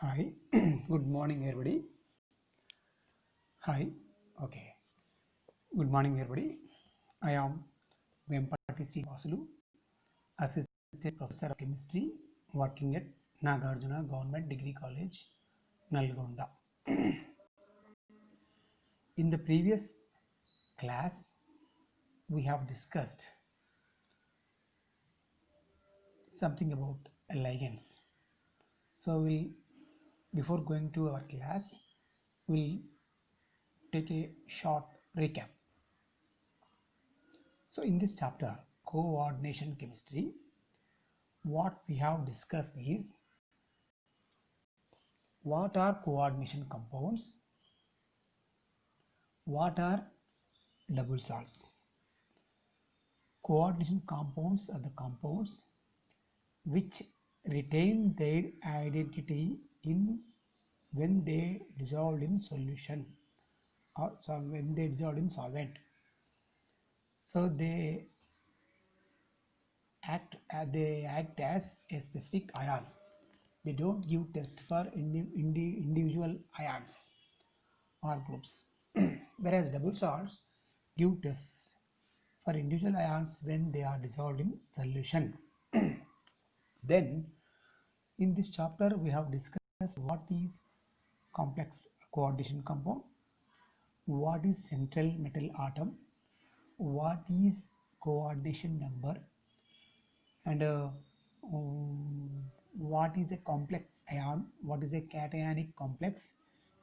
Hi, good morning, everybody. Hi, okay. Good morning, everybody. I am Vempati Srinivasulu, Assistant Professor of Chemistry, working at Nagarjuna Government Degree College, Nalgonda. In the previous class, we have discussed something about ligands. So, before going to our class, we'll take a short recap. So, in this chapter, coordination chemistry, what we have discussed is what are coordination compounds, what are double salts. Coordination compounds are the compounds which retain their identity in when they dissolve in solution or when they dissolve in solvent. So they act as a specific ion. They don't give test for individual ions or groups. Whereas double salts give tests for individual ions when they are dissolved in solution. Then in this chapter we have discussed what is complex coordination compound, what is central metal atom, what is coordination number, and what is a complex ion, what is a cationic complex,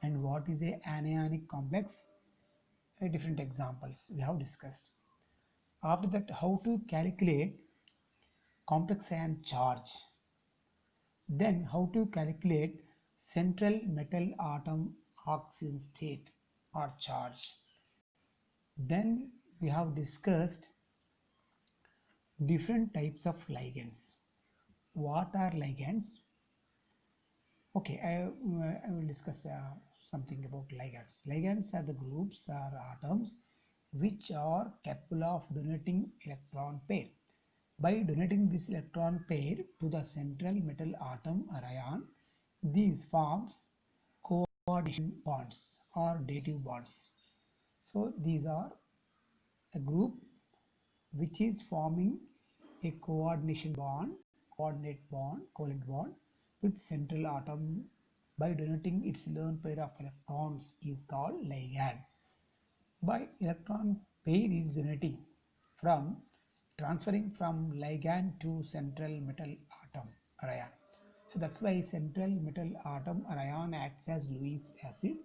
and what is a anionic complex. Different examples we have discussed. After that, how to calculate complex ion charge. Then how to calculate central metal atom oxygen state or charge. Then we have discussed different types of ligands. What are ligands? Okay, I will discuss something about ligands. Ligands are the groups or atoms which are capable of donating electron pair. By donating this electron pair to the central metal atom or ion, these forms coordination bonds or dative bonds. So these are a group which is forming a coordination bond, covalent bond with central atom by donating its lone pair of electrons is called ligand. By electron pair is donating from transferring from ligand to central metal atom or ion. So that's why central metal atom or ion acts as Lewis acid,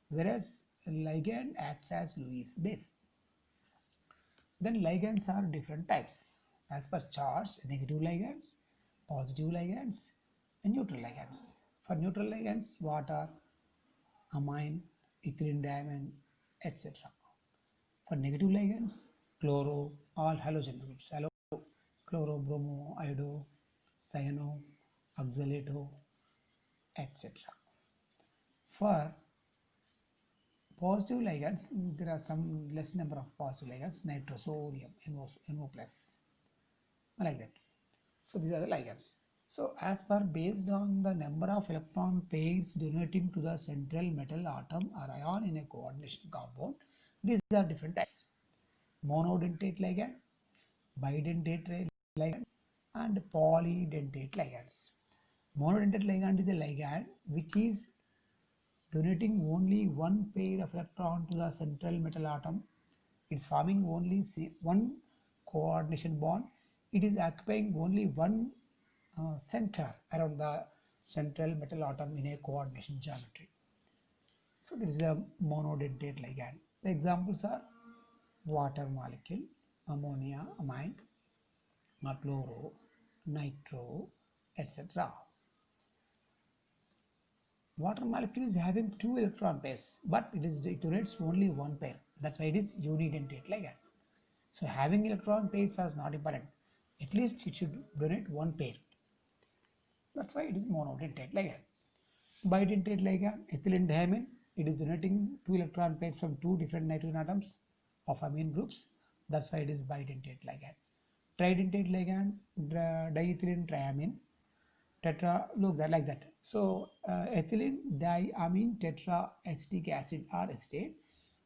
whereas ligand acts as Lewis base. Then ligands are different types as per charge: negative ligands, positive ligands, and neutral ligands. For neutral ligands, water, amine, ethylene diamine, etc. For negative ligands, chloro, all halogen groups, chloro, bromo, iodo, cyano, oxalato, etc. For positive ligands, there are some less number of positive ligands, nitrosodium, NO plus, like that. So these are the ligands. So as per based on the number of electron pairs donating to the central metal atom or ion in a coordination compound, these are different types: monodentate ligand, bidentate ligand, and polydentate ligands. Monodentate ligand is a ligand which is donating only one pair of electron to the central metal atom. It's forming only one coordination bond. It is occupying only one center around the central metal atom in a coordination geometry. So there is a monodentate ligand. The examples are water molecule, ammonia, amine, chloro, nitro, etc. Water molecule is having two electron pairs, but it donates only one pair. That's why it is unidentate ligand. So having electron pairs is not important. At least it should donate one pair. That's why it is monodentate ligand. Bidentate ligand, ethylene diamine, it is donating two electron pairs from two different nitrogen atoms of amine groups. That's why it is bidentate ligand. Tridentate ligand, diethylene triamine, tetra, look that like that. So ethylene diamine tetraacetic acid or acetate,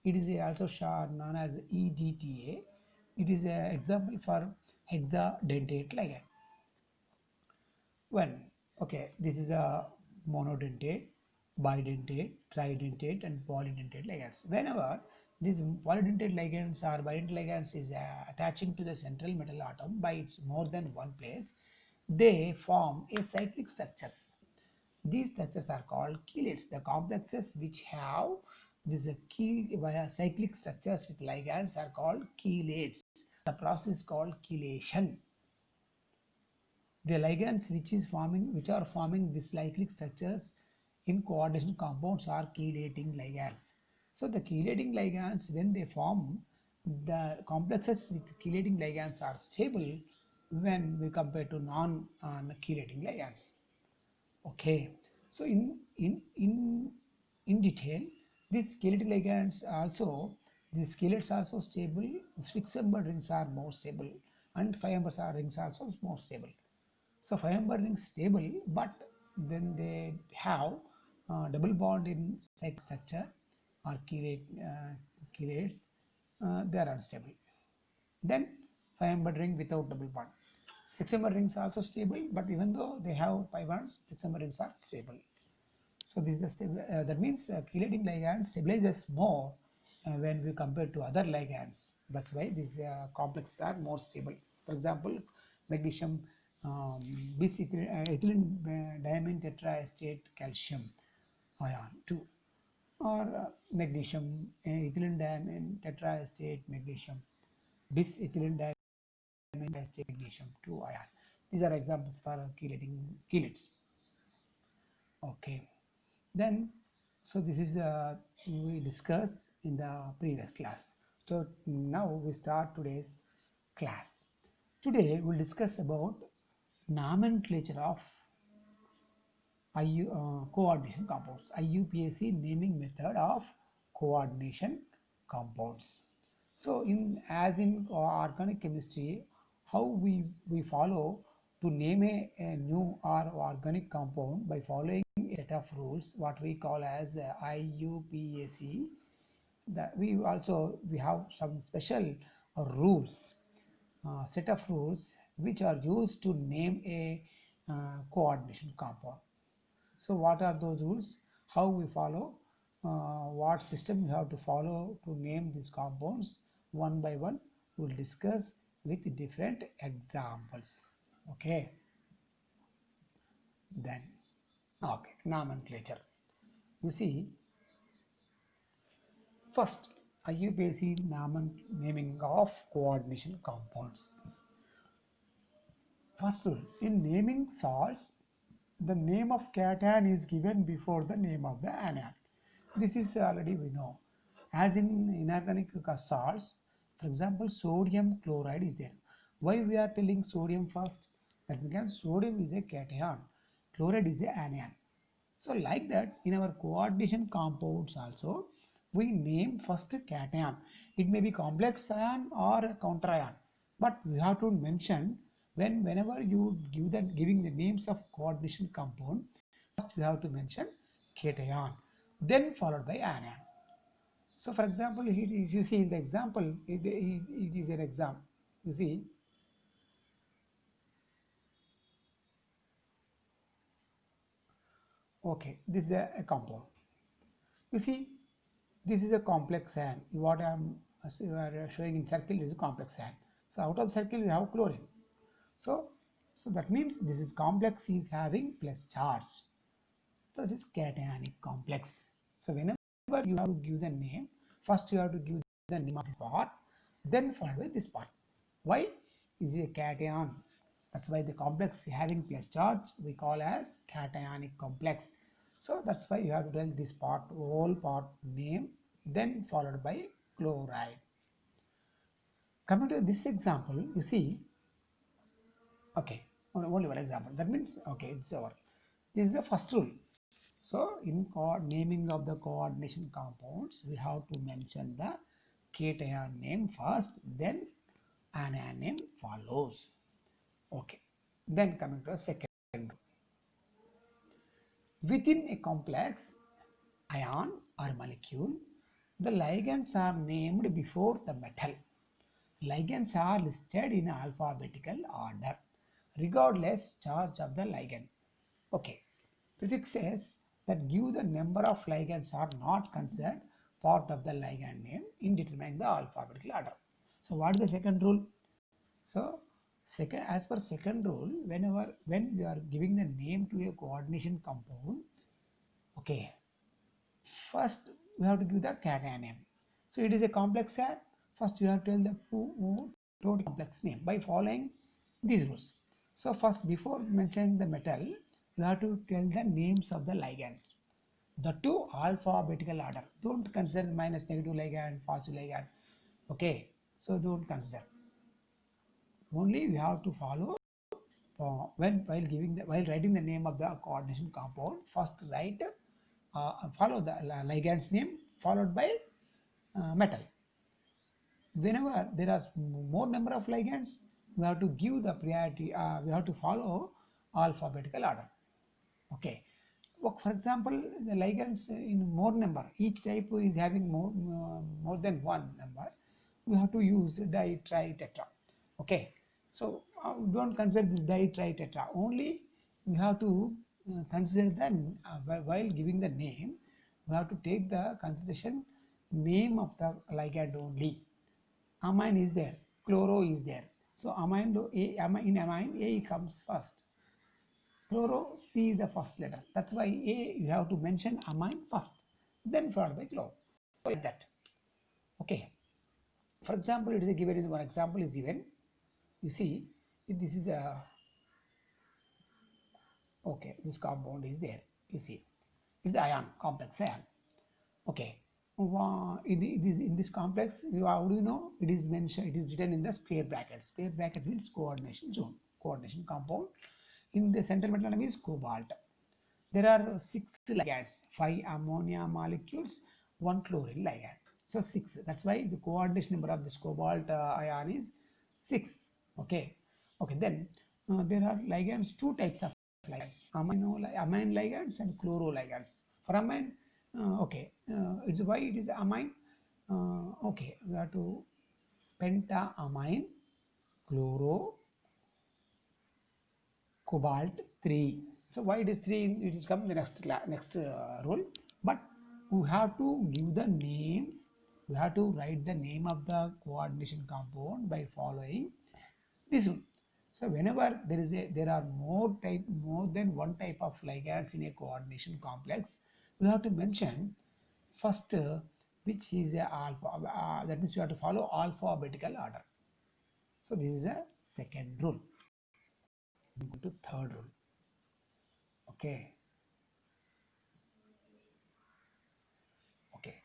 it is also short known as EDTA. It is an example for hexadentate ligand. When okay, this is a monodentate, bidentate, tridentate, and polydentate ligands. Whenever these polydentate ligands or bidentate ligands is attaching to the central metal atom by its more than one place, they form a cyclic structures. These structures are called chelates. The complexes which have these key via cyclic structures with ligands are called chelates. The process is called chelation. The ligands which are forming these cyclic structures in coordination compounds are chelating ligands. So the chelating ligands, when they form, the complexes with chelating ligands are stable when we compare to non-chelating ligands. Okay, so in detail, these chelating ligands also, these chelates also stable. 6-membered rings are more stable, and 5-membered rings are also more stable. So 5-membered rings stable, but when they have double bond in cyclic structure or chelate, they are unstable. Then 5-membered ring without double bond. 6-membered rings are also stable, but even though they have pi bonds, 6-membered rings are stable. So this is that means chelating ligand stabilizes more when we compare to other ligands. That's why these complexes are more stable. For example, magnesium bis ethylene diamine tetraestate calcium ion 2, or magnesium ethylene diamine tetraestate magnesium bis ethylene diamine tetraestate magnesium 2 ion. These are examples for chelating chelates. Okay. Then, so this is we discussed in the previous class. So now we start today's class. Today we'll discuss about nomenclature of coordination compounds. IUPAC naming method of coordination compounds. So as in organic chemistry, how we follow to name a new or organic compound by following a set of rules, what we call as IUPAC. That we have some special rules, set of rules which are used to name a coordination compound. So what are those rules? How we follow? What system we have to follow to name these compounds? One by one, we will discuss with different examples. Okay. Then, okay, nomenclature. You see, first, IUPAC naming of coordination compounds. First rule, in naming salts, the name of cation is given before the name of the anion. This is already we know. As in inorganic salts, for example, sodium chloride is there. Why we are telling sodium first? That because sodium is a cation, chloride is a anion. So like that, in our coordination compounds also, we name first cation. It may be complex ion or counter ion, but we have to mention whenever you giving the names of coordination compound, first we have to mention cation, then followed by anion. So for example, it is, you see in the example, it is an exam. You see, okay, this is a compound. You see, this is a complex ion. What I am showing in circle is a complex ion. So out of circle we have chlorine. So, so that means this is complex is having plus charge. So this is cationic complex. So whenever you have to give the name, first you have to give the name of this part, then followed by this part. Why? Is a cation. That's why the complex having plus charge we call as cationic complex. So that's why you have to tell this part, whole part name, then followed by chloride. Coming to this example, you see, okay, only one example. That means, okay, it's over. This is the first rule. So in naming of the coordination compounds, we have to mention the cation name first, then anion name follows. Okay. Then coming to the second rule. Within a complex ion or molecule, the ligands are named before the metal. Ligands are listed in alphabetical order, regardless charge of the ligand. Okay, prefixes that give the number of ligands are not considered part of the ligand name in determining the alphabetical order. So, what is the second rule? So, as per second rule, when you are giving the name to a coordination compound, okay, first we have to give the cation name. So it is a complex set. First you have to tell the total complex name by following these rules. So first, before mentioning the metal, you have to tell the names of the ligands. The two alphabetical order. Don't consider minus negative ligand, positive ligand. Okay, so don't consider. Only we have to follow while writing the name of the coordination compound. First write follow the ligand's name followed by metal. Whenever there are more number of ligands, we have to give the priority, we have to follow alphabetical order. Okay. For example, the ligands in more number, each type is having more than one number, we have to use di-tri-tetra. Okay. So don't consider this di-tri-tetra. Only we have to consider the while giving the name, we have to take the consideration name of the ligand only. Amine is there, chloro is there. So amine in amine A comes first. Chloro C is the first letter. That's why A you have to mention amine first, then followed by chloro. Like that. Okay. For example, it is given in one example is given. You see, this is a okay. This compound is there. You see, it's ion, complex ion. Okay. In this complex, how do you know? It is mentioned. It is written in the square bracket. Square bracket means coordination zone, coordination compound. In the central metal atom is cobalt. There are 6 ligands, 5 ammonia molecules, 1 chlorine ligand. So 6. That's why the coordination number of this cobalt ion is 6. Okay. Okay. Then there are ligands, two types of ligands: amine ligands and chloro ligands. For amine, okay, it's why it is amine. Okay, we have to pentaamine, chloro, cobalt 3. So why it is 3? It is come the next rule. But we have to give the names. We have to write the name of the coordination compound by following this one. So whenever there are more than one type of ligands in a coordination complex, we have to mention first which is a alpha. That means you have to follow alphabetical order. So this is a second rule. We go to third rule. Okay. Okay.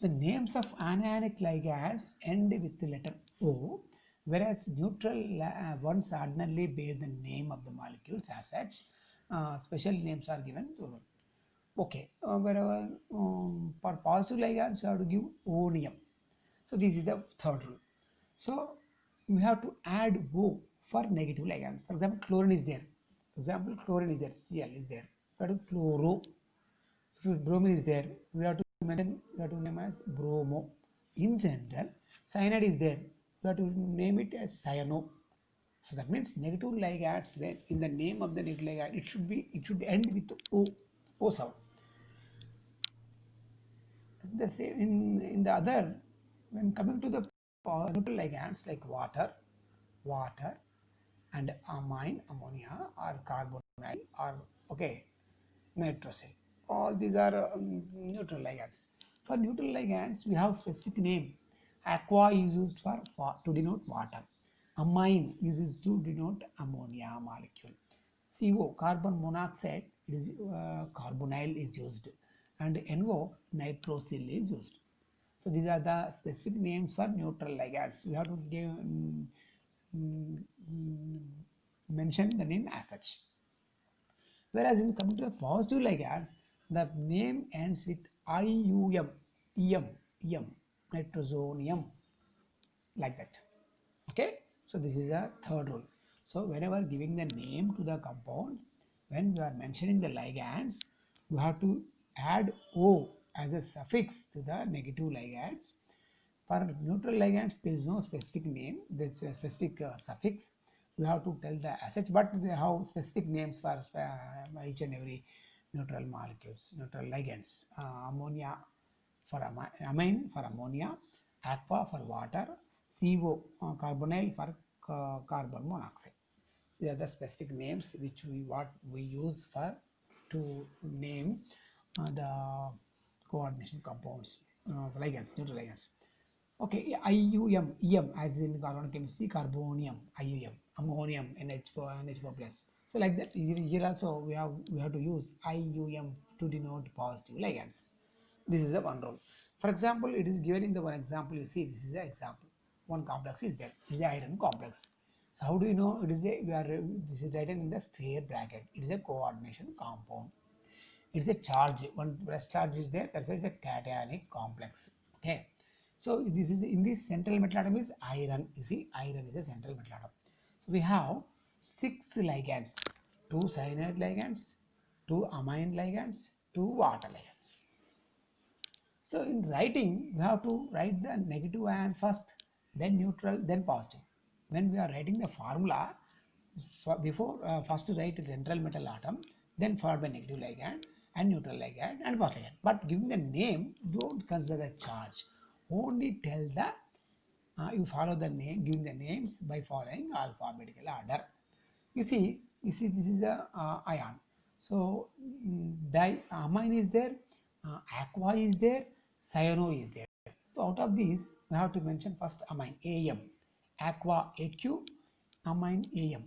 The names of anionic ligands end with the letter O, whereas neutral ones ordinarily bear the name of the molecules as such. Special names are given. Okay. Wherever for positive ligands, you have to give onium. So this is the third rule. So we have to add O for negative ligands. For example, chlorine is there. For example, chlorine is there. Cl is there. We have to chloro. If bromine is there, we have to name as bromo. In general, cyanide is there. We have to name it as cyano. So that means negative ligands, when in the name of the negative ligand, it should end with O sound. The same in the other, when coming to the neutral ligands like water and amine, ammonia or carbonyl or okay, nitrosyl. All these are neutral ligands. For neutral ligands, we have specific name. Aqua is used to denote water. Amine is used to denote ammonia molecule. CO, carbon monoxide, carbonyl is used, and NO, nitrosyl is used. So these are the specific names for neutral ligands. We have to give, mention the name as such. Whereas in coming to the positive ligands, the name ends with IUM, nitrosonium, like that. Okay, so this is a third rule. So whenever giving the name to the compound, when we are mentioning the ligands, you have to add O as a suffix to the negative ligands. For neutral ligands, there is no specific name, there is a specific suffix. We have to tell the assets, but they have specific names for each and every neutral molecules, neutral ligands. Ammonia for amine for ammonia, aqua for water, CO carbonyl for carbon monoxide. These are the specific names which we use for to name the coordination compounds, ligands, neutral ligands. Okay, IUM, EM as in organic chemistry, carbonium, IUM, ammonium, NH4 plus. So like that, here also we have to use IUM to denote positive ligands. This is a one rule. For example, it is given in the one example. You see, this is an example. One complex is there. It is an iron complex. So how do you know it is a? This is written in the square bracket. It is a coordination compound. It is a charge. One plus charge is there. That's why it's a cationic complex. Okay. So this is in this central metal atom is iron. You see, iron is a central metal atom. So we have 6 ligands, 2 cyanide ligands, 2 amine ligands, 2 water ligands. So in writing, we have to write the negative ion first, then neutral, then positive. When we are writing the formula, before first to write central metal atom, then followed by negative ligand and neutral ligand and positive ligand. But giving the name, don't consider the charge. Only tell the you follow the name, giving the names by following alphabetical order. You see this is a ion. So diamine is there, aqua is there, cyano is there. So out of these, we have to mention first amine, Am, aqua, Aq, amine, Am.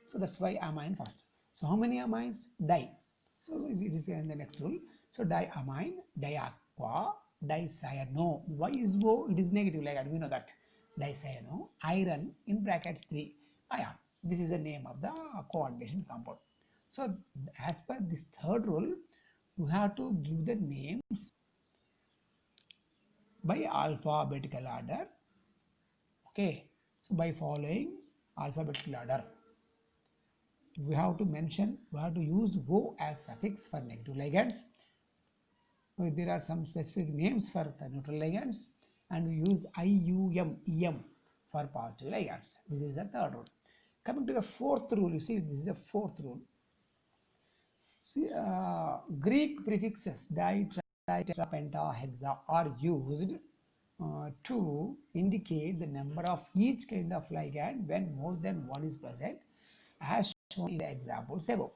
So that's why amine first. So how many amines? Di. So it is in the next rule. So diamine, diaqua, dicyano. Why is O? It is negative, like we know that. Dicyano, iron in brackets 3 ion. This is the name of the coordination compound. So as per this third rule, you have to give the names by alphabetical order. Okay, so by following alphabetical order, we have to mention, we have to use O as suffix for negative ligands. So there are some specific names for the neutral ligands, and we use IUM, EM for positive ligands. This is the third rule. Coming to the fourth rule, you see this is the fourth rule. Greek prefixes di, tri, tetra, penta, hexa are used to indicate the number of each kind of ligand when more than one is present, as shown in the examples above.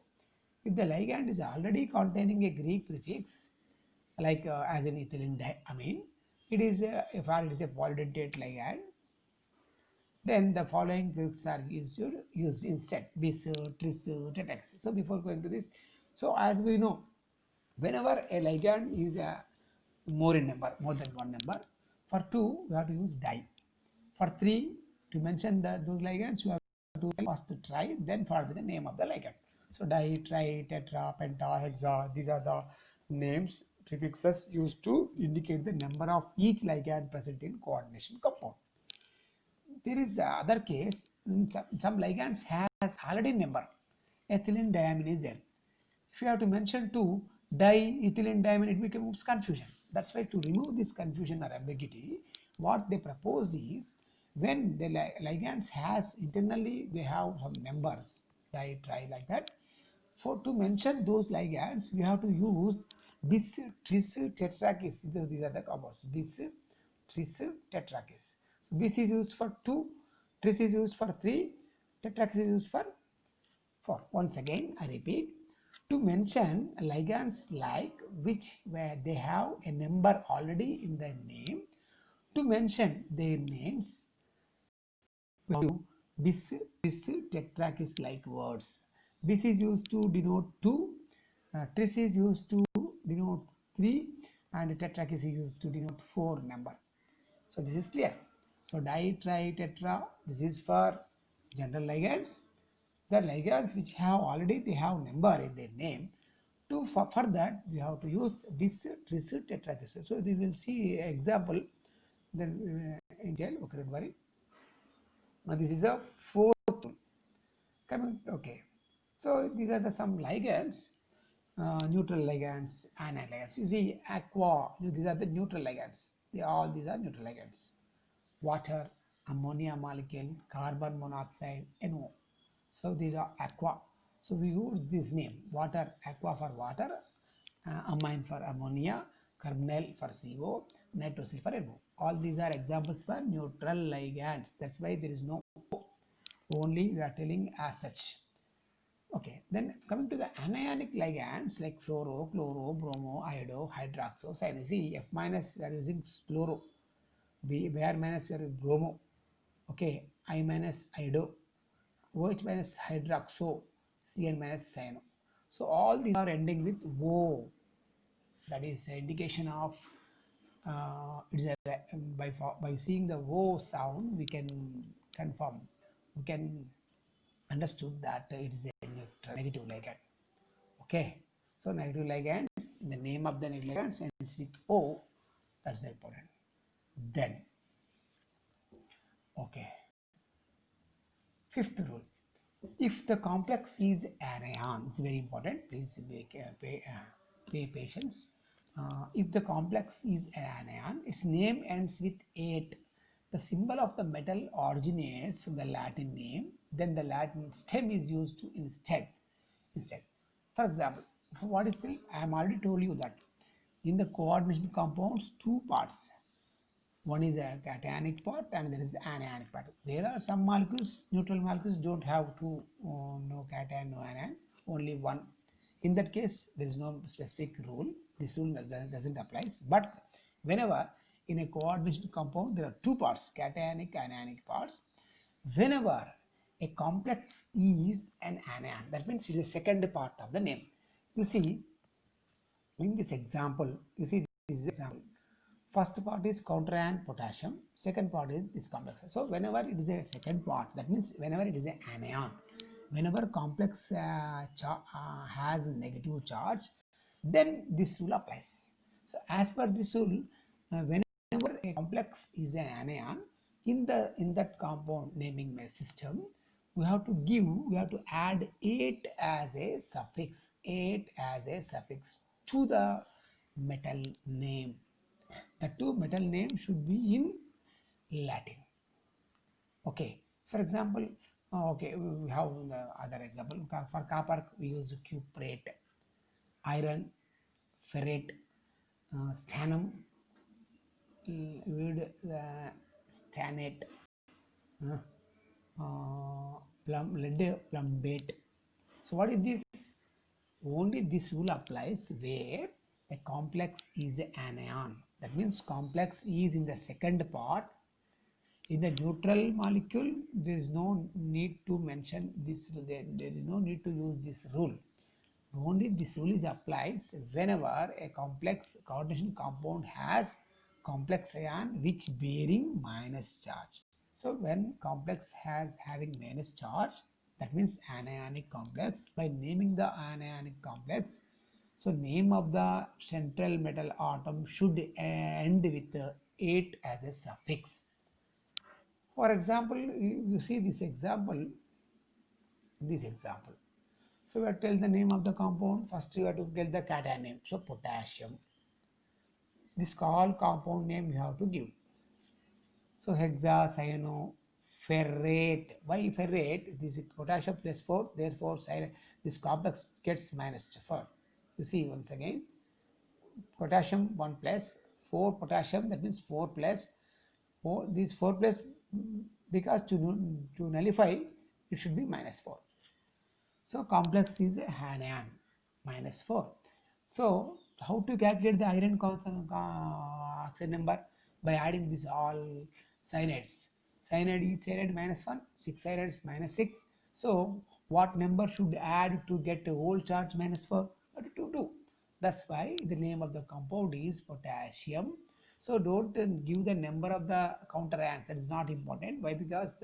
If the ligand is already containing a Greek prefix, like as in ethylene diamine, it is if it is a polydentate ligand, then the following prefixes are used instead: bis, tris, tetrax. So before going to this, so as we know, whenever a ligand is more in number, more than one number, for 2 we have to use di. For 3, to mention those ligands, you have to first try, then followed by the name of the ligand. So di, tri, tetra, penta, hexa, these are the names, prefixes used to indicate the number of each ligand present in coordination compound. There is other case, some ligands has already number. Ethylene diamine is there. If you have to mention 2 diethylene diamine, it becomes confusion. That's why to remove this confusion or ambiguity, what they proposed is, when the ligands has internally, they have some numbers, di, tri, like that. For to mention those ligands, we have to use bis, tris, tetrakis. These are the compounds. Bis, tris, tetrakis. So bis is used for 2, tris is used for 3, tetrakis is used for 4. Once again, I repeat, to mention ligands like which where they have a number already in their name, to mention their names, bis, tris, tetrakis like words. Bis is used to denote 2, tris is used to denote 3, and tetrakis is used to denote 4 number. So this is clear. So di, tri, tetra, this is for general ligands. The ligands which have already they have number in their name, to for that we have to use bis, tris, tetrakis. So we will see example then in detail. Okay, don't worry. Now this is a fourth coming. Okay, so these are the some ligands neutral ligands, anion ligands. You see, aqua, these are the neutral ligands. These are neutral ligands. Water, ammonia molecule, carbon monoxide, NO. So these are aqua. So we use this name, water, aqua for water, amine for ammonia, carbonyl for CO, nitrosyl for NO. All these are examples for neutral ligands. That's why there is no O. Only we are telling as such. Okay, then coming to the anionic ligands like fluoro, chloro, bromo, iodo, hydroxo, cyano. See, F minus we are using fluoro, Br minus we are using bromo, okay, I minus iodo, OH minus hydroxo, Cn minus cyano. So all these are ending with O. That is indication of it's a, by seeing the O sound we can confirm, we can understood that it is a negative ligand. Okay, so negative ligands, the name of the negative ligands ends with O. That's important. Then, okay, fifth rule. If the complex is anion, it's very important. Please pay patience. If the complex is anion, its name ends with 8. The symbol of the metal originates from the Latin name. Then the Latin stem is used to instead. For example, what is still? I am already told you that in the coordination compounds, two parts. One is a cationic part and there is anionic part. There are some molecules, neutral molecules don't have two, no cation, no anion, only one. In that case, there is no specific rule. This rule doesn't apply. But whenever in a coordination compound there are two parts, cationic and anionic parts, whenever a complex is an anion, that means it is a second part of the name. You see, in this example, this example. First part is counteranion potassium, second part is this complex. So whenever it is a second part, that means whenever it is an anion, whenever complex has negative charge, then this rule applies. So as per this rule, whenever a complex is an anion, in that compound naming system, we have to add 8 as a suffix, 8 as a suffix to the metal name. The two metal names should be in Latin. Okay. For example, okay, we have the other example. For copper, we use cuprate, iron, ferrate, stannum, wood, stannate, lead, plumbate. So what is this? Only this rule applies where a complex is an anion. That means complex is in the second part. In the neutral molecule, there is no need to mention this. There is no need to use this rule. Only this rule is applies whenever a complex coordination compound has complex ion which bearing minus charge. So when complex has having minus charge, that means anionic complex. By naming the anionic complex, so name of the central metal atom should end with 8 as a suffix. For example, you see this example. So we have to tell the name of the compound. First you have to tell the cation name. So potassium. This all compound name you have to give. So hexacyanoferrate. Why ferrate? This is potassium plus 4. Therefore, this complex gets minus 4. You see once again. Potassium 1 plus 4 potassium. That means 4 plus 4. This 4 plus, because to nullify it should be minus 4. So complex is anion minus 4. So how to calculate the iron oxide number? By adding this all cyanides. Cyanide each cyanide minus 1, 6 cyanides minus 6. So what number should add to get a whole charge minus 4? 2. That's why the name of the compound is potassium. So don't give the number of the counter ions. That is not important. Why? Because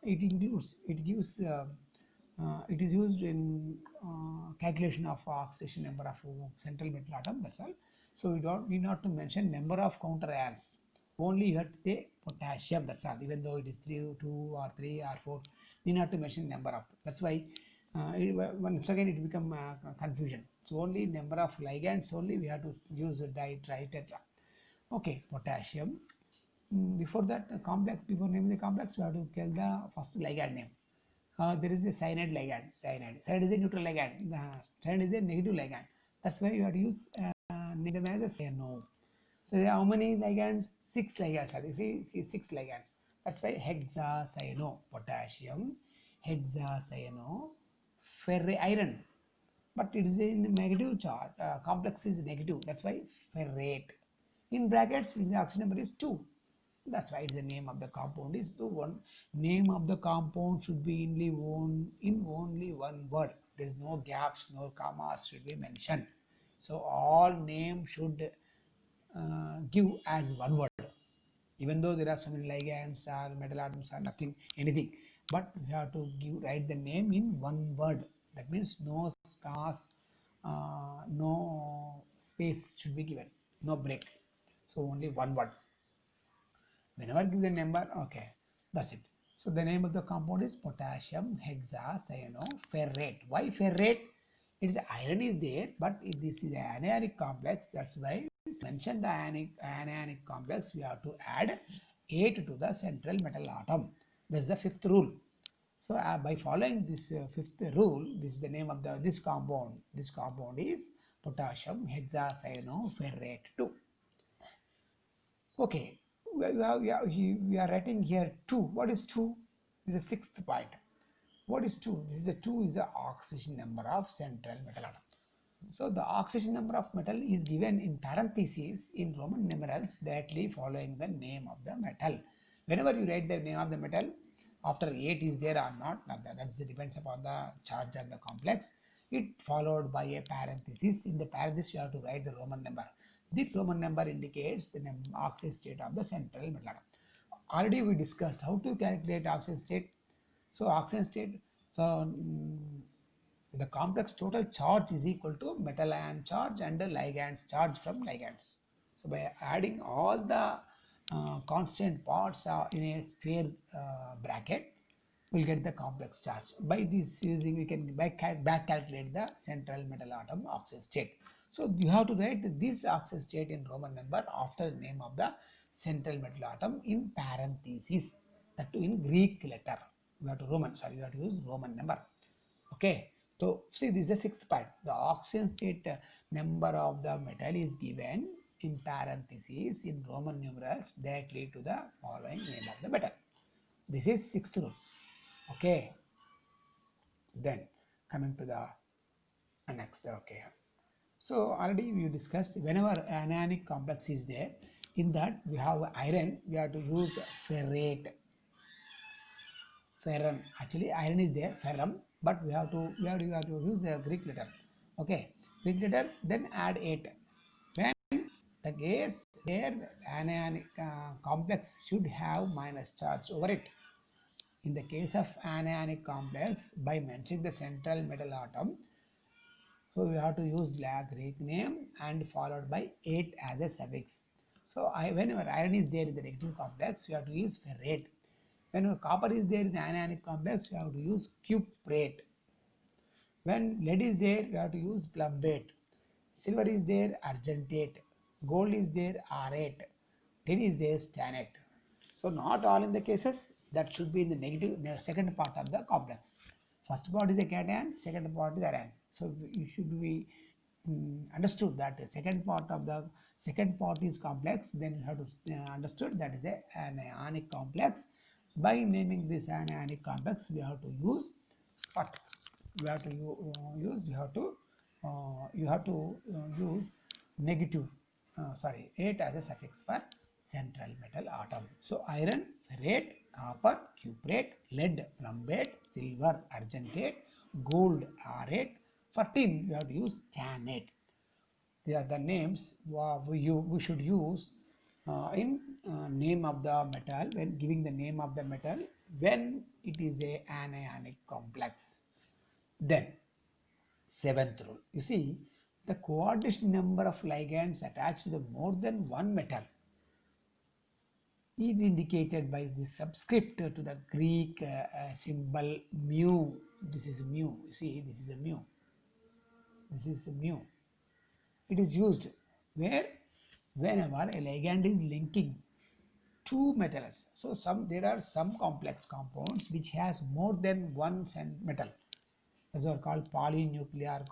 it is used in calculation of oxidation number of central metal atom. That's all. So we don't need not to mention number of counter ions. Only you have to say potassium. That's all. Even though it is 3, 2 or 3 or 4, we need not to mention number of. That's why Once again it become confusion. So only number of ligands only we have to use tetra. Okay, potassium. Before that complex, before naming the complex, we have to tell the first ligand name. There is a cyanide ligand. Cyanide is a neutral ligand. Cyanide is a negative ligand. That's why you have to use name as a cyano. So how many ligands? Six ligands. You see six ligands. That's why hexacyano, potassium, hexacyano, iron. But it is in negative charge. Complex is negative. That's why ferrate. In brackets, the oxygen number is 2. That's why the name of the compound is 2. One name of the compound should be in only one word. There is no gaps, no commas should be mentioned. So all names should give as one word. Even though there are so many ligands or metal atoms or nothing, anything, but we have to write the name in one word. That means no commas, no space should be given, no break. So only one word. Whenever give the number, okay, that's it. So the name of the compound is potassium hexacyanoferrate. Why ferrate? It is iron is there, but this is an anionic complex. That's why mention the anionic complex. We have to add 8 to the central metal atom. That's the fifth rule. So by following this fifth rule, this is the name of this compound. This compound is potassium hexacyanoferrate 2. Okay, we are writing here 2. What is 2? This is the sixth point. What is 2? This is the 2 is the oxidation number of central metal atom. So the oxidation number of metal is given in parentheses in Roman numerals directly following the name of the metal. Whenever you write the name of the metal, after 8 is there or not, that depends upon the charge of the complex. It followed by a parenthesis. In the parenthesis, you have to write the Roman number. This Roman number indicates the oxidation state of the central metal atom. Already we discussed how to calculate oxidation state. So oxidation state, so the complex total charge is equal to metal ion charge and the ligands charge from ligands. So by adding all the constant parts in a sphere bracket, we'll get the complex charge. By this using, we can back calculate the central metal atom oxidation state. So you have to write this oxidation state in Roman number after the name of the central metal atom in parentheses, that too in Greek letter. You have to use Roman number. Okay, so see, this is the sixth part. The oxidation state number of the metal is given in parentheses in Roman numerals directly to the following name of the metal. This is sixth rule. Okay, then coming to the next. Okay, so already we discussed whenever anionic complex is there, in that we have iron, we have to use ferrate. Ferrum, actually iron is there, ferrum, but we have to use the Greek letter. Okay, Greek letter, then add 8. When the gas there, anionic complex should have minus charge over it. In the case of anionic complex, by mentioning the central metal atom, so we have to use the Greek name and followed by 8 as a suffix. So whenever iron is there in the negative complex, we have to use ferrate. When copper is there in the anionic complex, we have to use cuprate. When lead is there, we have to use plumbate. Silver is there, argentate. Gold is there, arate. Tin is there, stannate. So not all in the cases, that should be in the negative, second part of the complex. First part is a cation, second part is anion. So you should be understood that the second part is complex. Then you have to understood that is an ionic complex. By naming this anionic complex, we have to use what? We have to use. You have to use negative. 8 as a suffix for central metal atom. So iron, ferrate, copper, cuprate, lead, plumbate, silver, argentate, gold, arate. For tin, you have to use stannate. These are the names we should use in name of the metal when giving the name of the metal when it is a anionic complex. Then seventh rule, you see, the coordination number of ligands attached to the more than one metal is indicated by the subscript to the Greek symbol mu. This is mu. You see, this is a mu. This is a mu. It is used where whenever a ligand is linking two metals. So there are some complex compounds which has more than one metal. Those are called polynuclear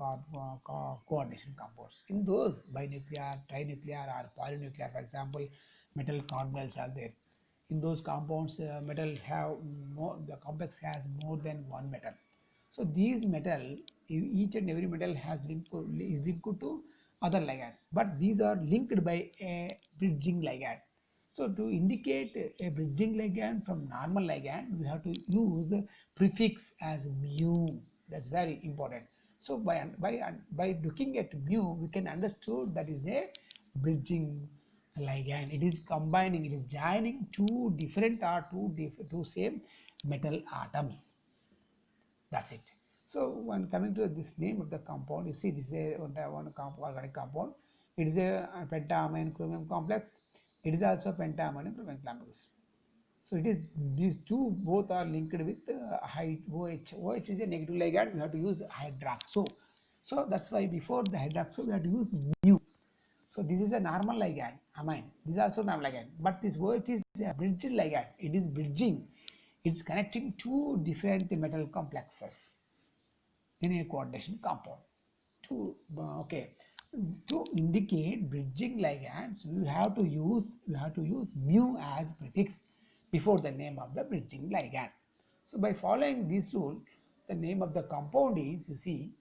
coordination compounds. In those binuclear, trinuclear or polynuclear, for example, metal carbonyls are there. In those compounds, metal have more, the complex has more than one metal. So these metal, each and every metal is linked to other ligands, but these are linked by a bridging ligand. So to indicate a bridging ligand from normal ligand, we have to use prefix as mu. That's very important. So by looking at mu, we can understand that is a bridging ligand. It is combining, it is joining two different or two same metal atoms. That's it. So when coming to this name of the compound, you see this is a one organic compound. It is a pentamine chromium complex. It is also pentamine chromium complex. So it is these two both are linked with OH. OH is a negative ligand. We have to use hydroxo. So that's why before the hydroxo we have to use mu. So this is a normal ligand, amine. This is also normal ligand, but this OH is a bridging ligand. It is bridging. It's connecting two different metal complexes in a coordination compound. To to indicate bridging ligands, we have to use mu as prefix before the name of the bridging ligand. So by following this rule, the name of the compound is, you see,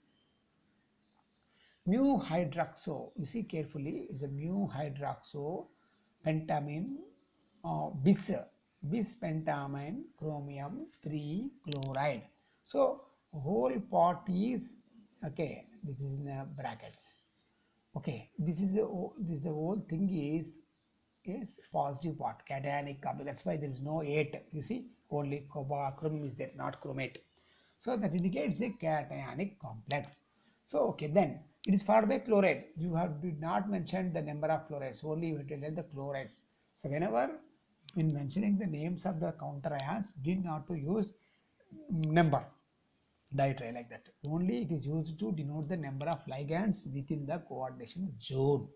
mu hydroxo. You see carefully, it's a mu hydroxo pentamine bis pentamine chromium 3 chloride. So whole part is, okay, this is in brackets. Okay, this is the whole thing is positive part, cationic complex. That's why there is no 8. You see, only chromium is there, not chromate. So that indicates a cationic complex. So okay, then it is followed by chloride. You have did not mention the number of chlorides, only you have to tell the chlorides. So whenever in mentioning the names of the counter ions, did not to use number dietary like that. Only it is used to denote the number of ligands within the coordination zone.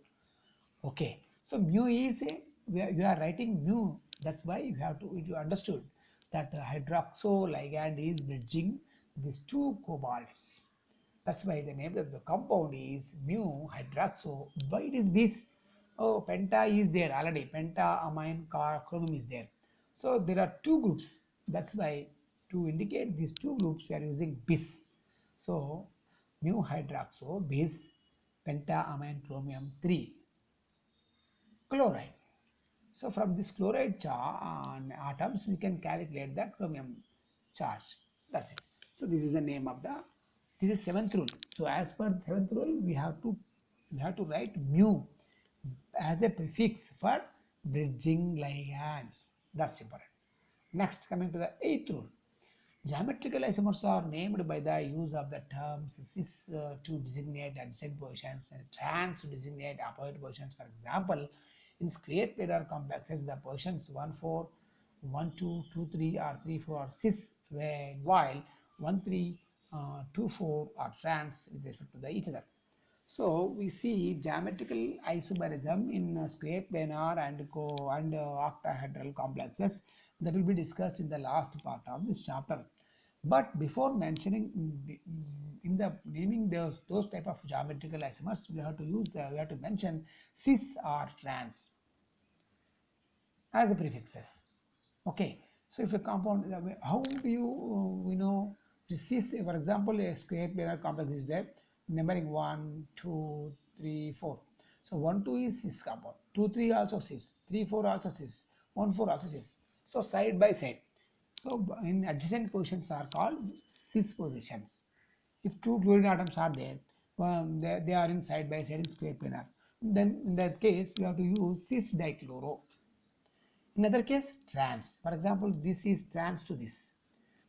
Okay, so mu is a, you are writing mu. That's why you understood that hydroxo ligand is bridging these two cobalts. That's why the name of the compound is mu hydroxo. Why it is this? Oh, penta is there already. Pentamine chromium is there. So there are two groups. That's why to indicate these two groups we are using bis. So mu hydroxo bis pentamine chromium 3 chloride. So from this chloride atoms we can calculate the chromium charge. That's it. So this is the name of the, this is seventh rule. So as per seventh rule we have to write mu as a prefix for bridging ligands. That's important. Next, coming to the eighth rule. Geometrical isomers are named by the use of the terms cis to designate adjacent positions and trans to designate opposite positions. For example, in square planar complexes, the positions 1, 4, 1, 2, 2, 3 or 3, 4 are cis, while 1, 3, 2, 4 are trans with respect to the each other. So we see geometrical isomerism in square planar and octahedral complexes that will be discussed in the last part of this chapter. But before mentioning in the naming those type of geometrical isomers, we have to mention cis or trans as a prefixes. Okay, so if a compound, how do we know this is, for example, a square planar complex is there, numbering 1, 2, 3, 4. So 1, 2 is cis compound, 2, 3 also cis, 3, 4 also cis, 1, 4 also cis. So side by side. So in adjacent positions are called cis positions. If two chlorine atoms are there, they are in side by side in square planar. Then in that case, we have to use cis dichloro. In other case, trans. For example, this is trans to this.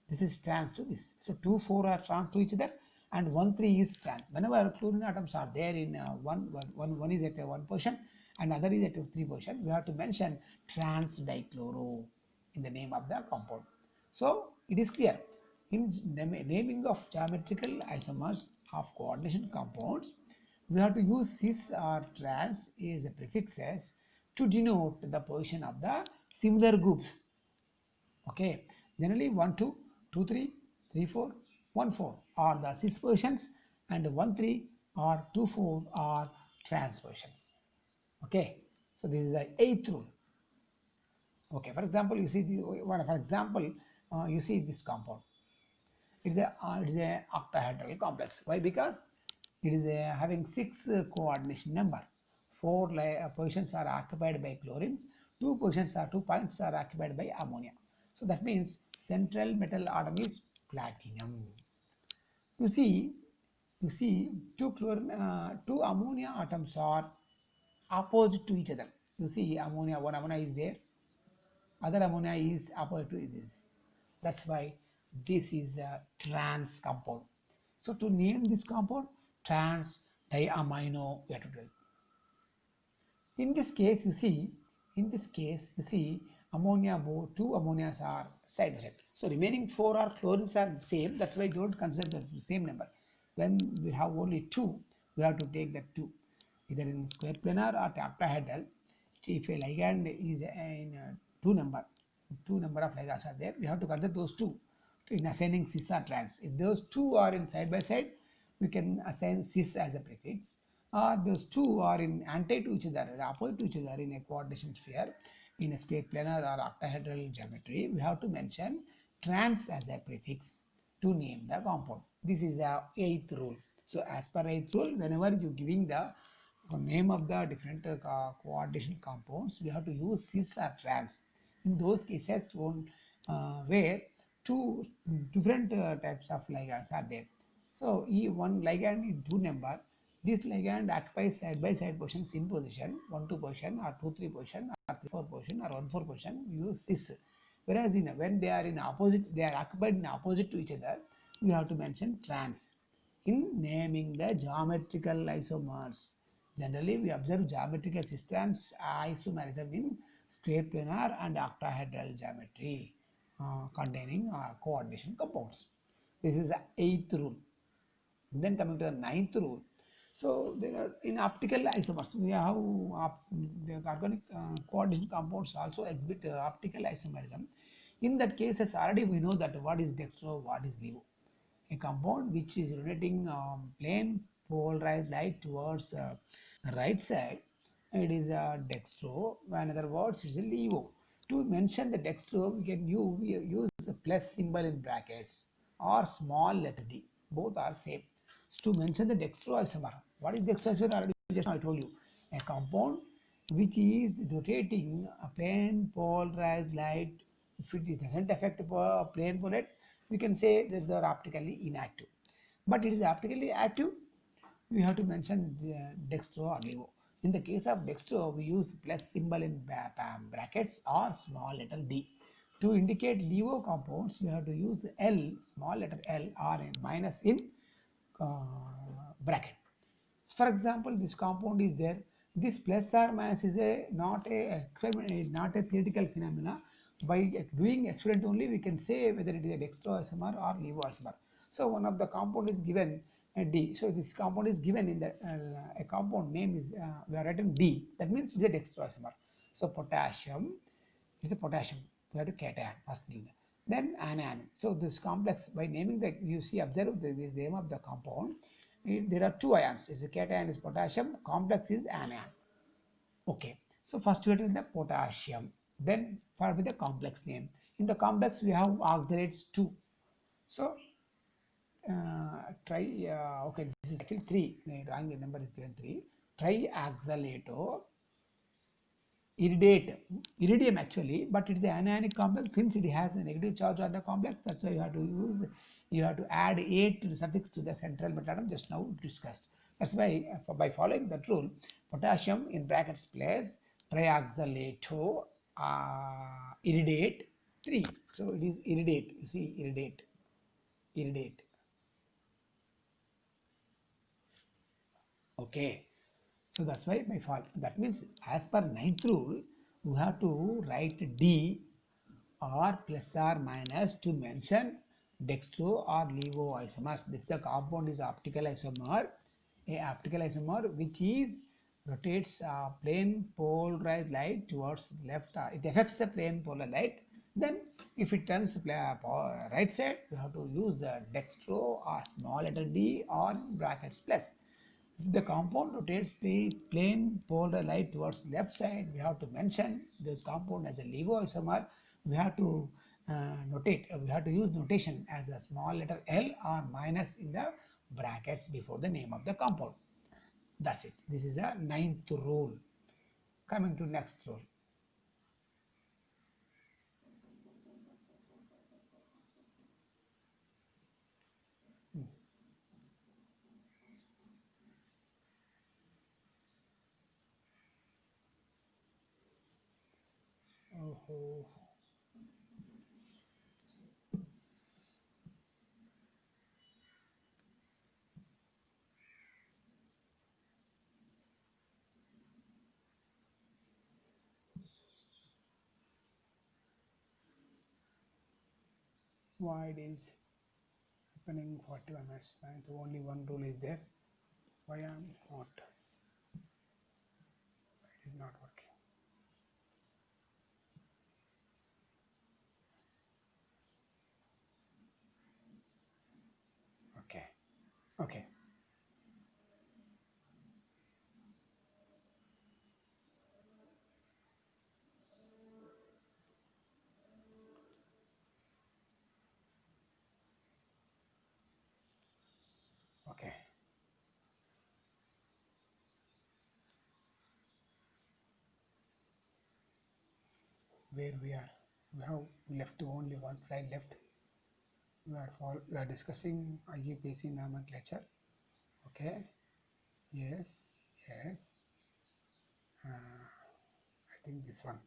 This is trans to this. So 2, 4 are trans to each other, and 1, 3 is trans. Whenever chlorine atoms are there in one is at a 1 position and other is at a 3 position, we have to mention trans dichloro in the name of the compound. So it is clear. In naming of geometrical isomers of coordination compounds, we have to use cis or trans as a prefixes to denote the position of the similar groups. Okay, generally 1 2, 2 3, 3 4, 1 4 are the cis positions, and 1 3 or 2 4 are trans positions. Okay, so this is the eighth rule. Okay, for example, you see the one. For example, you see this compound. It is a octahedral complex. Why? Because it is having six coordination number. Four positions are occupied by chlorine. Two points are occupied by ammonia. So that means central metal atom is platinum. You see, two ammonia atoms are opposite to each other. You see, one ammonia is there, other ammonia is opposite to this. That's why this is a trans compound. So to name this compound, trans diamino we have to do. In this case, you see ammonia, two ammonias are side by side. So remaining four are chlorines are same. That's why don't consider the same number. When we have only two, we have to take that two, either in square planar or octahedral. If a ligand is in two number of ligands are there, we have to consider those two in assigning cis or trans. If those two are in side by side, we can assign cis as a prefix, or those two are in anti to each other, opposite to each other in a coordination sphere, in a sphere planar or octahedral geometry, we have to mention trans as a prefix to name the compound. This is the eighth rule. So as per eighth rule, whenever you giving the name of the different coordination compounds, we have to use cis or trans. In those cases where two different types of ligands are there. So one ligand in two number, this ligand occupies side by side positions in position 1 2 position or 2 3 position or 3 4 position or 1 4 position, we use cis. Whereas when they are in opposite, they are occupied in opposite to each other, we have to mention trans in naming the geometrical isomers. Generally, we observe geometrical systems isomerism in square planar and octahedral geometry containing coordination compounds. This is the eighth rule. Then coming to the ninth rule. So there are in optical isomers, we have the organic coordination compounds also exhibit optical isomerism. In that cases, already we know that what is dextro, what is levo. A compound which is rotating plane polarized light towards right side, it is a dextro. In other words, it's a levo. To mention the dextro, we use the plus symbol in brackets or small letter d. Both are same. So to mention the dextroisomer, what is dextroisomer? Already just now I told you, a compound which is rotating a plane polarized light. If it doesn't affect plane polarized, we can say that they are optically inactive. But it is optically active, we have to mention the dextro or levo. In the case of dextro, we use plus symbol in brackets or small letter d. To indicate levo compounds, we have to use L, small letter L, or a minus in bracket. For example, this compound is there. This plus or minus is not a theoretical phenomena. By doing experiment only, we can say whether it is a dextroisomer or levoisomer. So one of the compound is given D. So this compound is given in the a compound name is we are written D. That means it is a dextroisomer. So potassium is a potassium. We have to cation first name. Then anion. So this complex, by naming the, you see, observe the name of the compound. There are two ions. Is a cation is potassium. Complex is anion. Okay. So first we have the potassium. Then for with the complex name. In the complex we have oxalates 2. So okay, this is actually 3. The wrong number is given 3. Triaxalato iridium actually, but it is an anionic complex. Since it has a negative charge on the complex, that's why you have to add a to the suffix to the central metal atom just now discussed. That's why by following that rule, potassium in brackets place triaxalato iridate 3. So it is iridate. You see, iridate. Okay. So that's why by fall. That means as per ninth rule, we have to write D or plus or minus to mention dextro or levo isomers. If the compound is optical isomer, a optical isomer which is rotates plane polarized light towards left, it affects the plane polar light. Then if it turns right side, you have to use dextro or small letter d or brackets plus. If the compound rotates the plane polar light towards left side, we have to mention this compound as a levo isomer. We have to we have to use notation as a small letter L or minus in the brackets before the name of the compound. That's it. This is the ninth rule. Coming to next rule. Hmm. Oh, why it is happening 41 minutes? Only one rule is there. Why am not? It is not working. Okay. Okay. Okay. Where we have left only one slide left. We are discussing IUPAC nomenclature. Okay. Yes. Yes. I think this one.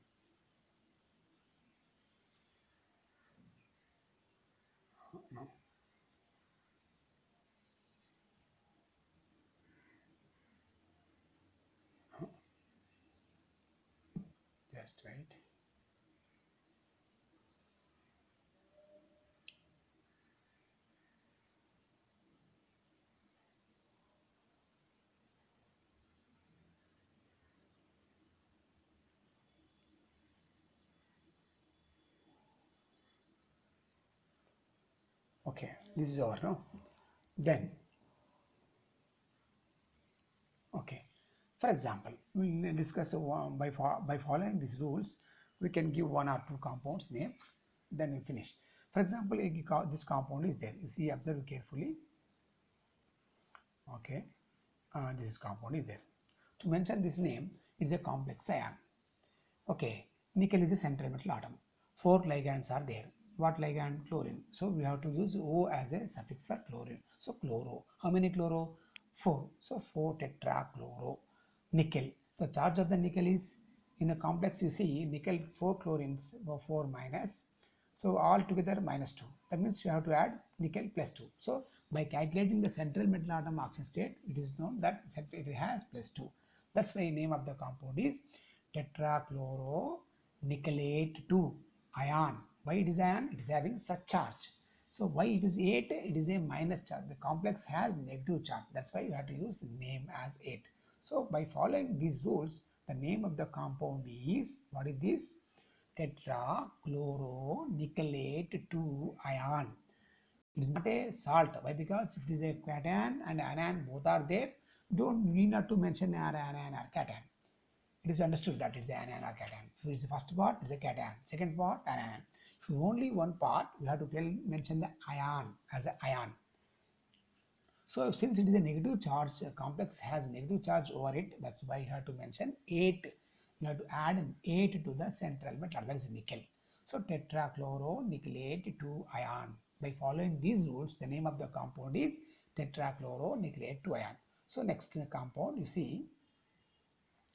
No. No. Just wait. Okay. This is over. No. Then. Okay. For example, we'll discuss by following these rules, we can give one or two compounds names, then we finish. For example, this compound is there. You see, observe carefully. Okay, this compound is there. To mention this name, it is a complex ion. Okay, nickel is a central metal atom. Four ligands are there. What ligand? Chlorine. So we have to use O as a suffix for chlorine. So chloro. How many chloro? Four. So 4 tetrachloro. Nickel. The charge of the nickel is in a complex. You see nickel 4 chlorines 4 minus. So all together minus 2. That means you have to add nickel plus 2. So by calculating the central metal atom oxidation state, it is known that it has plus 2. That's why name of the compound is tetrachloronickelate 2 ion. Why it is ion? It is having such charge. So why it is 8? It is a minus charge. The complex has negative charge. That's why you have to use name as 8. So by following these rules, the name of the compound is, what is this? Tetrachloronickelate 2 ion. It is not a salt. Why? Because if it is a cation and anion both are there, don't need not to mention anion or cation. It is understood that it is anion or cation. So it's the first part is a cation, second part anion. If only one part, we have to mention the ion as an ion. So since it is a negative charge, complex has negative charge over it. That's why you have to mention 8. You have to add an 8 to the central metal, that is nickel. So tetrachloronickelate 2 ion. By following these rules, the name of the compound is tetrachloronickelate 2 ion. So next compound, you see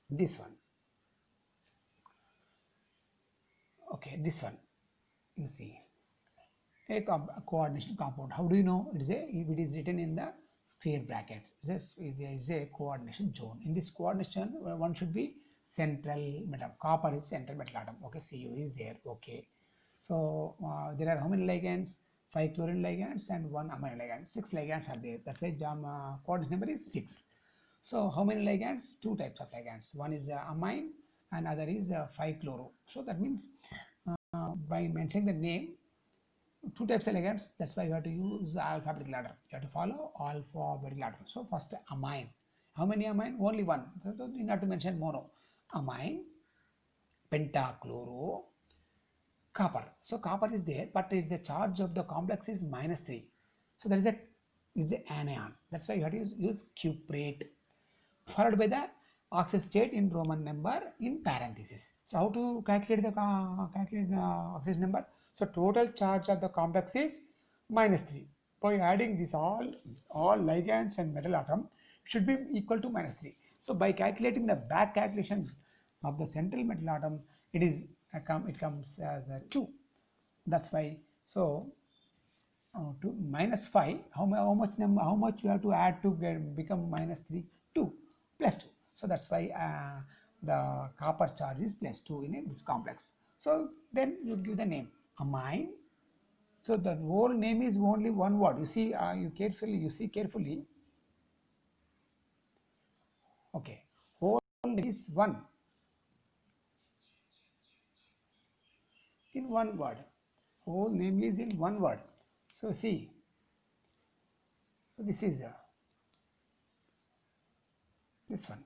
this one. Okay, this one. You see a coordination compound. How do you know it is a? If it is written in the square brackets, this is a coordination zone. In this coordination, one should be central metal. Copper is central metal atom. Okay, Cu is there. Okay, so there are how many ligands? 5 chlorine ligands and 1 amine ligand. 6 ligands are there. That's why coordinate number is 6. So how many ligands? Two types of ligands. One is amine and other is 5-chloro. So that means by mentioning the name, two types of ligands. That's why you have to use alphabetical order. You have to follow alphabetical order. So first amine. How many amine? Only one. So you have to mention mono. Amine, pentachloro, copper. So copper is there, but the charge of the complex is -3. So there is a anion. That's why you have to use cuprate, followed by the oxide state in Roman number in parenthesis. So how to calculate the oxidation number? So total charge of the complex is -3. By adding this all ligands and metal atom should be equal to -3. So by calculating the back calculation of the central metal atom, it comes as a 2. That's why. So to -5, how much you have to add to become -3? 2 plus 2. So that's why the copper charge is +2 in this complex. So then you give the name amine. So the whole name is only one word. You see, you see carefully. Okay, whole name is one in one word. Whole name is in one word. So see, so this is this one.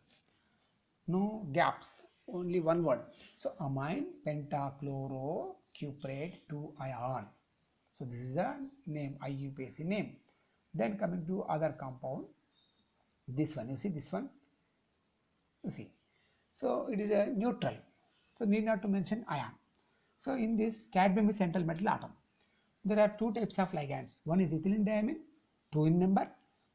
No gaps, only one word. So amine pentachloro cuprate 2 ion. So this is a name, IUPAC name. Then coming to other compound, this one, you see this one, you see. So it is a neutral. So need not to mention ion. So in this cadmium is central metal atom. There are two types of ligands. One is ethylene diamine, 2 in number,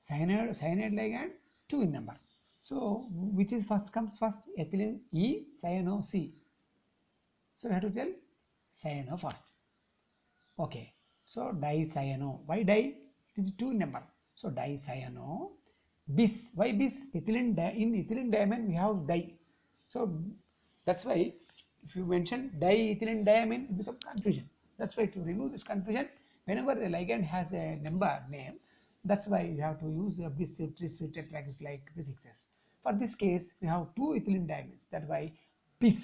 cyanide ligand, 2 in number. So which is first comes first? Ethylene E, cyano C. So we have to tell cyano first. Okay. So dicyano. Why di? It is 2 in number. So dicyano. Bis. Why bis? In ethylene diamine we have di. So that's why if you mention diethylene diamine, it becomes confusion. That's why to remove this confusion, whenever the ligand has a number name, that's why you have to use a bis, tris, tetrax like prefixes. For this case, we have 2 ethylene diamines. That's why bis.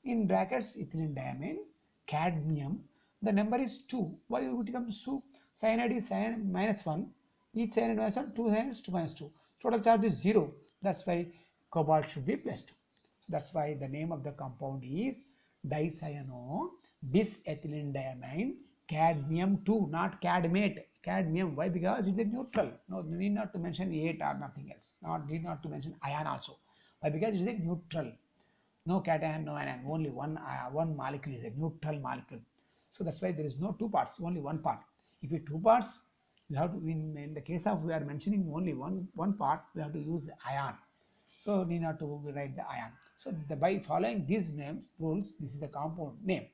In brackets, ethylene diamine, cadmium. The number is 2. Why it becomes 2? Cyanide is -1. Each cyanide -1, 2 cyanides, 2 -2. Total charge is 0. That's why cobalt should be +2. So that's why the name of the compound is dicyano bis-ethylene diamine cadmium 2, not cadmate. Cadmium. Why? Because it is a neutral. No, need not to mention 8 or nothing else. Need not to mention ion also. Why? Because it is a neutral. No cation, no anion. Only one molecule is a neutral molecule. So that's why there is no two parts, only one part. If you two parts, you have to, in the case of we are mentioning only one part, we have to use ion. So need not to write the ion. So by following these names rules, this is the compound name.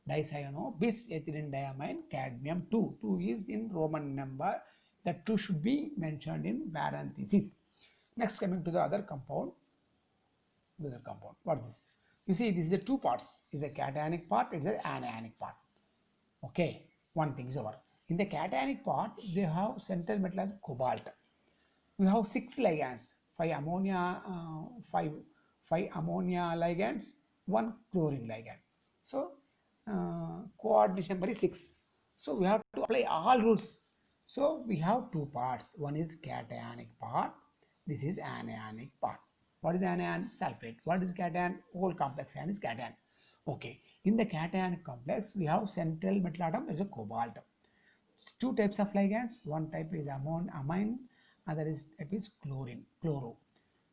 Dicyano bis ethylene diamine cadmium 2. 2 is in Roman number. That 2 should be mentioned in parenthesis. Next, coming to the other compound. What is this? You see, this is the two parts. Is a cationic part, it is an anionic part. Okay, one thing is over. In the cationic part, they have central metal as cobalt. We have 6 ligands, 5 ammonia ligands, 1 chlorine ligand. So coordination number is 6. So we have to apply all rules. So we have two parts. One is cationic part. This is anionic part. What is anion? Sulfate. What is cation? Whole complex ion is cation. Okay. In the cationic complex, we have central metal atom is a cobalt. Two types of ligands. One type is amine, other type is chloro.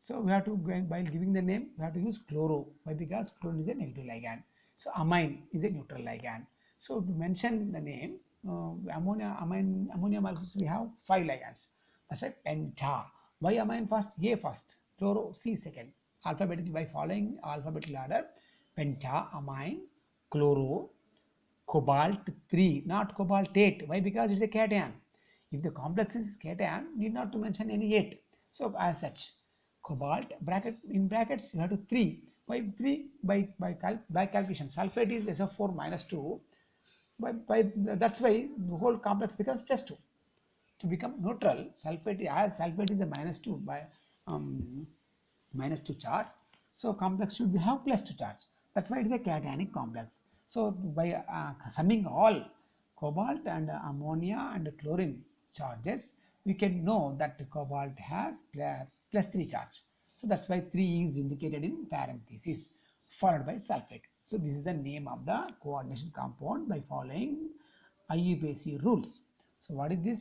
So we have to, while giving the name, we have to use chloro. Why? Because chlorine is a negative ligand. So amine is a neutral ligand. So to mention the name, ammonia molecules, we have 5 ligands. That's right, penta. Why amine first? A first. Chloro C second. Alphabetically, by following alphabetical order, penta, amine, chloro, cobalt 3, not cobalt 8. Why? Because it's a cation. If the complex is cation, need not to mention any 8. So as such, cobalt in brackets you have to 3. Why 3? By calculation, sulfate is SO4 -2. That's why the whole complex becomes plus 2. To become neutral, sulfate, as sulfate is a minus 2 by um, minus 2 charge, so complex should have plus 2 charge. That's why it is a cationic complex. So by summing all cobalt and ammonia and chlorine charges, we can know that the cobalt has plus 3 charge. So that's why 3 is indicated in parenthesis followed by sulfate. So this is the name of the coordination compound by following IUPAC rules. So what is this?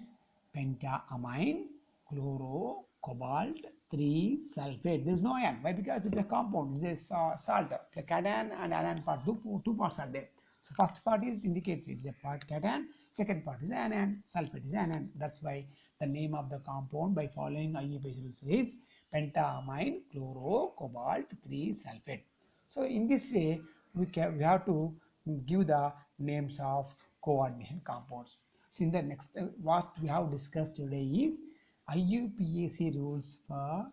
Pentaamine, chloro, cobalt, 3 sulfate. There is no ion. Why? Because it's a compound. It's a salt. The cation and anion part. Two parts are there. So first part is indicates it's a part cation. Second part is anion. Sulfate is anion. That's why the name of the compound by following IUPAC rules is pentaamine, chloro, cobalt, 3 sulfate. So in this way, we have to give the names of coordination compounds. So in the next, what we have discussed today is IUPAC rules for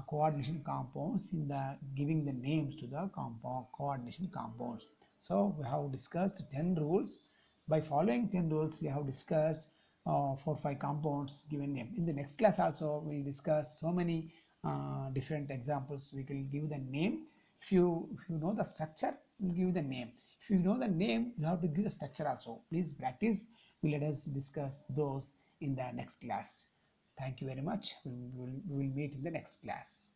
coordination compounds in the giving the names to the compound coordination compounds. So we have discussed 10 rules. By following 10 rules, we have discussed 4 5 compounds given name. In the next class also, we will discuss so many different examples. We will give the name. If you know the structure, we'll give the name. If you know the name, you have to give the structure also. Please practice. Let us discuss those in the next class. Thank you very much. We will meet in the next class.